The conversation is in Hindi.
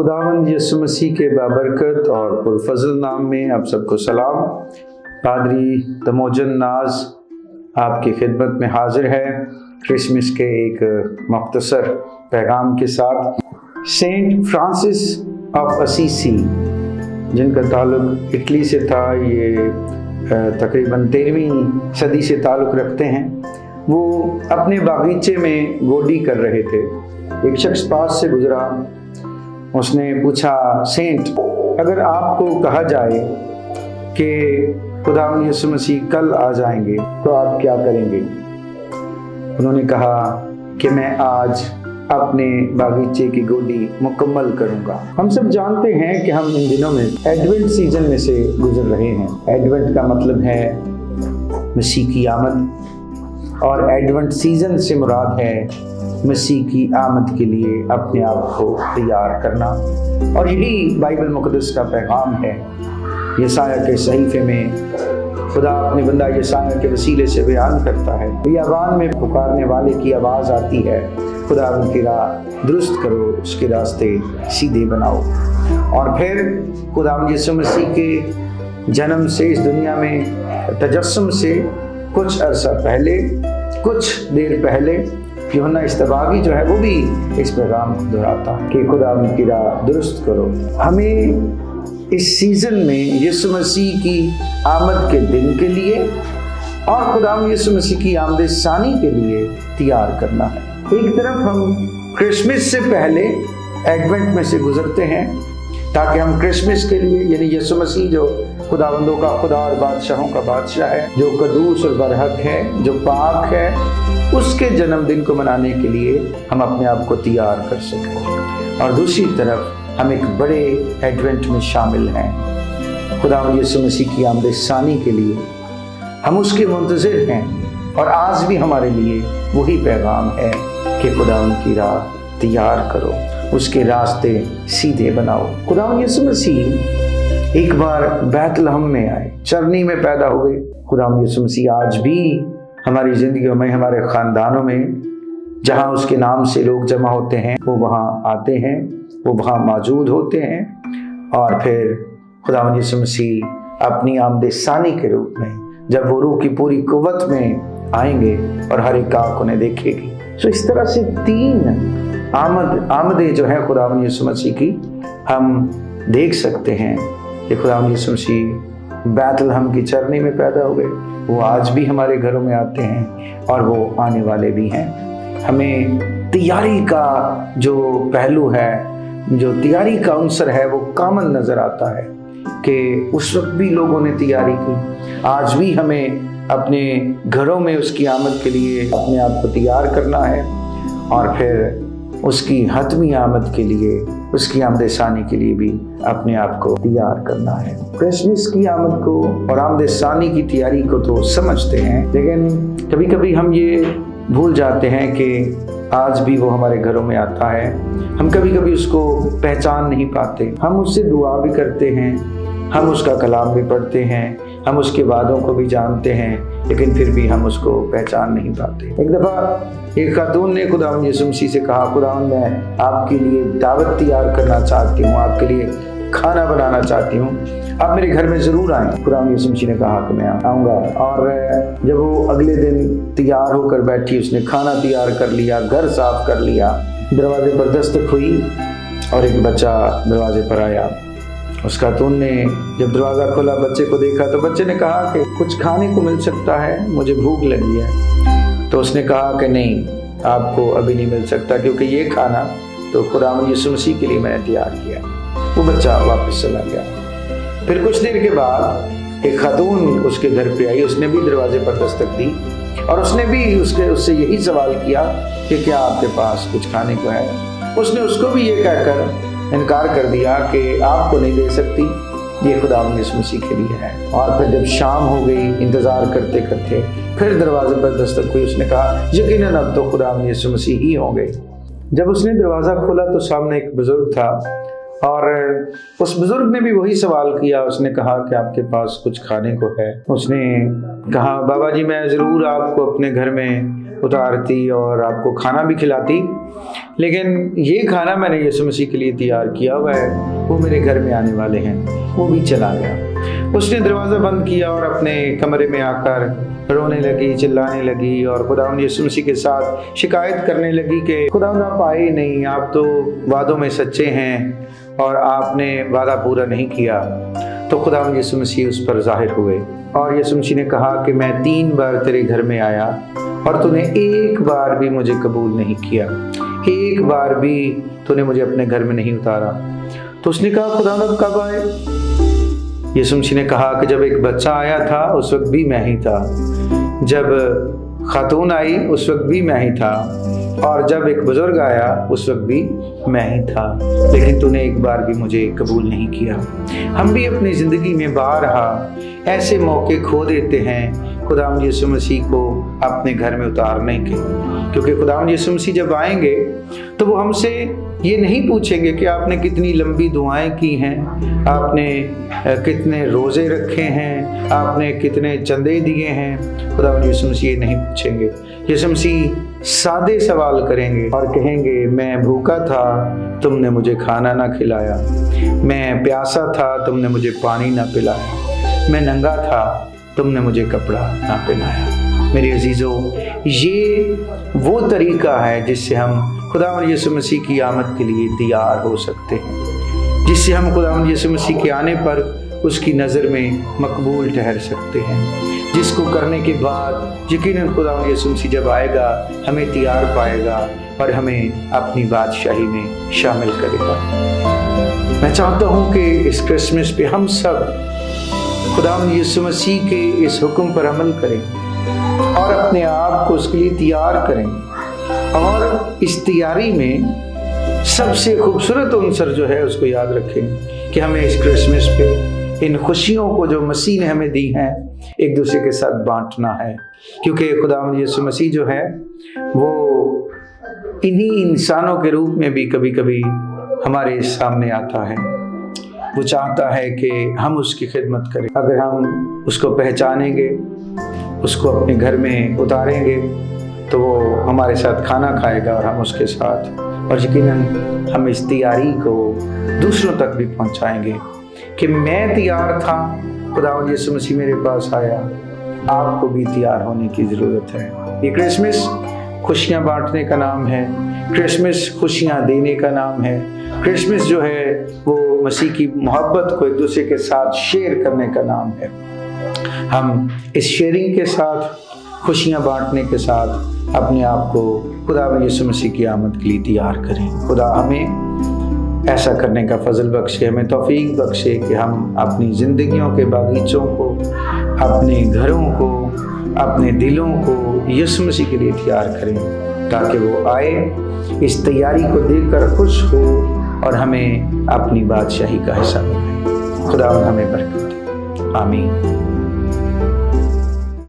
खुदावंद यीशु मसीह के बाबरकत और पुरफज़ल नाम में आप सबको सलाम। पादरी तमोजन नाज आपकी खिदमत में हाजिर है क्रिसमस के एक मुख्तसर पैगाम के साथ। सेंट फ्रांसिस ऑफ असीसी, जिनका ताल्लुक इटली से था, ये तकरीबन 13वीं सदी से ताल्लुक़ रखते हैं। वो अपने बागीचे में गोडी कर रहे थे। एक शख्स पास से गुजरा, उसने पूछा, सेंट, अगर आपको कहा जाए कि खुदावंद यीशु मसीह कल आ जाएंगे तो आप क्या करेंगे? उन्होंने कहा कि मैं आज अपने बागीचे की गोडी मुकम्मल करूंगा। हम सब जानते हैं कि हम इन दिनों में एडवेंट सीजन में से गुजर रहे हैं। एडवेंट का मतलब है मसीह की आमद, और एडवेंट सीजन से मुराद है मसीह की आमद के लिए अपने आप को तैयार करना। और यही बाइबल मुक़द्दस का पैगाम है। यशायाह के सहीफे में खुदा अपने बंदा यशायाह के वसीले से बयान करता है, बियाबान में पुकारने वाले की आवाज़ आती है, खुदा उनकी राह दुरुस्त करो, उसके रास्ते सीधे बनाओ। और फिर खुदा यीशु मसीह के जन्म से इस दुनिया में तजस्सुम से कुछ अरसा पहले, कुछ देर पहले, यूहन्ना इस्तबागी जो है वो भी इस पैगाम को दोहराता है कि खुदा उनकी राह दुरुस्त करो। हमें इस सीजन में यीशु मसीह की आमद के दिन के लिए और खुदा यीशु मसीह की आमद सानी के लिए तैयार करना है। एक तरफ हम क्रिसमस से पहले एडवेंट में से गुजरते हैं ताकि हम क्रिसमस के लिए, यानी यीशु मसीह जो खुदावंदों का खुदा और बादशाहों का बादशाह है, जो कदूस और बरहक है, जो पाक है, उसके जन्मदिन को मनाने के लिए हम अपने आप को तैयार कर सकें। और दूसरी तरफ हम एक बड़े एडवेंट में शामिल हैं, खुदावंद यीशु मसीह की आमद सानी के लिए हम उसके मुंतज़िर हैं। और आज भी हमारे लिए वही पैगाम है कि खुदावंद की राह तैयार करो, उसके रास्ते सीधे बनाओ। खुदावंद यीशु मसीह एक बार बैतलहम में आए, चरनी में पैदा हुए। खुदावंद यीशु मसीह आज भी हमारी ज़िंदगियों में, हमारे ख़ानदानों में, जहाँ उसके नाम से लोग जमा होते हैं, वो वहाँ आते हैं, वो वहाँ मौजूद होते हैं। और फिर खुदावंद यीशु मसीह अपनी आमद सानी के रूप में, जब वो रूह की पूरी कुव्वत में आएंगे और हर एक आँख उन्हें देखेगी। तो इस तरह से 3 आमदें जो है खुदावंद यीशु मसीह की हम देख सकते हैं कि खुदावंद यीशु मसीह बैतलहम की चरनी में पैदा हुए, वो आज भी हमारे घरों में आते हैं और वो आने वाले भी हैं। हमें तैयारी का जो पहलू है, जो तैयारी का अंसर है, वो कॉमन नज़र आता है कि उस वक्त भी लोगों ने तैयारी की। आज भी हमें अपने घरों में उसकी आमद के लिए अपने आप को तैयार करना है और फिर उसकी हतमी आमद के लिए, उसकी आमद सानी के लिए भी अपने आप को तैयार करना है। क्रिसमस की आमद को और आमद सानी की तैयारी को तो समझते हैं, लेकिन कभी कभी हम ये भूल जाते हैं कि आज भी वो हमारे घरों में आता है। हम कभी कभी उसको पहचान नहीं पाते। हम उससे दुआ भी करते हैं, हम उसका कलाम भी पढ़ते हैं, हम उसके वादों को भी जानते हैं, लेकिन फिर भी हम उसको पहचान नहीं पाते। एक दफ़ा एक खातून ने खुदावंद यीशु मसीह से कहा, खुदावंद, मैं आपके लिए दावत तैयार करना चाहती हूँ, आपके लिए खाना बनाना चाहती हूँ, आप मेरे घर में ज़रूर आएँ। खुदावंद यीशु मसीह ने कहा कि मैं आऊँगा। और जब वो अगले दिन तैयार होकर बैठी, उसने खाना तैयार कर लिया, घर साफ कर लिया, दरवाजे पर दस्तक हुई और एक बच्चा दरवाजे पर आया। उस खातून ने जब दरवाज़ा खोला, बच्चे को देखा, तो बच्चे ने कहा कि कुछ खाने को मिल सकता है, मुझे भूख लगी है। तो उसने कहा कि नहीं, आपको अभी नहीं मिल सकता, क्योंकि ये खाना तो खुदावंद यीशु मसीह के लिए मैंने तैयार किया। वो बच्चा वापस चला गया। फिर कुछ देर के बाद एक खातून उसके घर पे आई, उसने भी दरवाजे पर दस्तक दी और उसने भी उससे यही सवाल किया कि क्या आपके पास कुछ खाने को है। उसने उसको भी ये कहकर इनकार कर दिया कि आपको नहीं दे सकती, ये खुदावंद यीशु मसीह के लिए है। और फिर जब शाम हो गई, इंतज़ार करते करते फिर दरवाजे पर दस्तक हुई। उसने कहा, यकीनन अब तो खुदावंद यीशु मसीह ही होंगे। जब उसने दरवाज़ा खोला तो सामने एक बुज़ुर्ग था और उस बुज़ुर्ग ने भी वही सवाल किया। उसने कहा कि आपके पास कुछ खाने को है? उसने कहा, बाबा जी, मैं ज़रूर आपको अपने घर में उतारती और आपको खाना भी खिलाती, लेकिन ये खाना मैंने यीशु मसीह के लिए तैयार किया हुआ है, वो मेरे घर में आने वाले हैं। वो भी चला गया। उसने दरवाज़ा बंद किया और अपने कमरे में आकर रोने लगी, चिल्लाने लगी और खुदावंद यीशु मसीह के साथ शिकायत करने लगी कि खुदावंद आप आए नहीं, आप तो वादों में सच्चे हैं और आपने वादा पूरा नहीं किया। तो खुदावंद यीशु मसीह उस पर ज़ाहिर हुए और यीशु मसीह ने कहा कि मैं 3 बार तेरे घर में आया और तूने एक बार भी मुझे कबूल नहीं किया, एक बार भी तूने मुझे अपने घर में नहीं उतारा। तो उसने कहा खुदावंद कब आए? यीशु मसीह ने कहा कि जब एक बच्चा आया था उस वक्त भी मैं ही था, जब खातून आई उस वक्त भी मैं ही था, और जब एक बुजुर्ग आया उस वक्त भी मैं ही था, लेकिन तूने एक बार भी मुझे कबूल नहीं किया। हम भी अपनी ज़िंदगी में बारहा ऐसे मौके खो देते हैं खुदावंद यीशु मसीह को अपने घर में उतारने के, क्योंकि खुदावंद यीशु मसीह जब आएंगे तो वो हमसे ये नहीं पूछेंगे कि आपने कितनी लंबी दुआएं की हैं, आपने कितने रोज़े रखे हैं, आपने कितने चंदे दिए हैं। खुदावंद यीशु मसीह ये नहीं पूछेंगे। यीशु मसीह सादे सवाल करेंगे और कहेंगे मैं भूखा था, तुमने मुझे खाना ना खिलाया, मैं प्यासा था, तुमने मुझे पानी ना पिलाया, मैं नंगा था, तुमने मुझे कपड़ा ना पहनाया। मेरे अजीज़ों, ये वो तरीका है जिससे हम खुदावंद यीशु मसीह की आमद के लिए तैयार हो सकते हैं, जिससे हम खुदावंद यीशु मसीह के आने पर उसकी नज़र में मकबूल ठहर सकते हैं, जिसको करने के बाद यकीनन खुदावंद यीशु मसीह जब आएगा हमें तैयार पाएगा और हमें अपनी बादशाही में शामिल करेगा। मैं चाहता हूँ कि इस क्रिसमस पे हम सब खुदावंद यीशु मसीह के इस हुक्म पर अमल करें और अपने आप को उसके लिए तैयार करें, और इस तैयारी में सबसे खूबसूरत अंसर जो है उसको याद रखें कि हमें इस क्रिसमस पे इन खुशियों को जो मसीह ने हमें दी हैं एक दूसरे के साथ बांटना है, क्योंकि खुदावंद यीशु मसीह जो है वो इन्हीं इंसानों के रूप में भी कभी कभी हमारे सामने आता है। वो चाहता है कि हम उसकी खिदमत करें। अगर हम उसको पहचानेंगे, उसको अपने घर में उतारेंगे, तो वो हमारे साथ खाना खाएगा और हम उसके साथ, और यकीनन हम इस तैयारी को दूसरों तक भी पहुंचाएंगे कि मैं तैयार था, खुदावंद यीशु मसीह मेरे पास आया, आपको भी तैयार होने की ज़रूरत है। ये क्रिसमस खुशियाँ बांटने का नाम है, क्रिसमस खुशियाँ देने का नाम है, क्रिसमस जो है वो मसीह की मोहब्बत को एक दूसरे के साथ शेयर करने का नाम है। हम इस शेयरिंग के साथ, खुशियाँ बांटने के साथ अपने आप को खुदावंद यीशु मसीह की आमद के लिए तैयार करें। खुदा हमें ऐसा करने का फजल बख्शे, हमें तौफीक बख्शे कि हम अपनी ज़िंदगियों के बागीचों को, अपने घरों को, अपने दिलों को यीशु मसीह के लिए तैयार करें, ताकि वो आए, इस तैयारी को देखकर खुश हो और हमें अपनी बादशाही का हिस्सा बनाए। खुदा हमें बरकत दे। आमीन।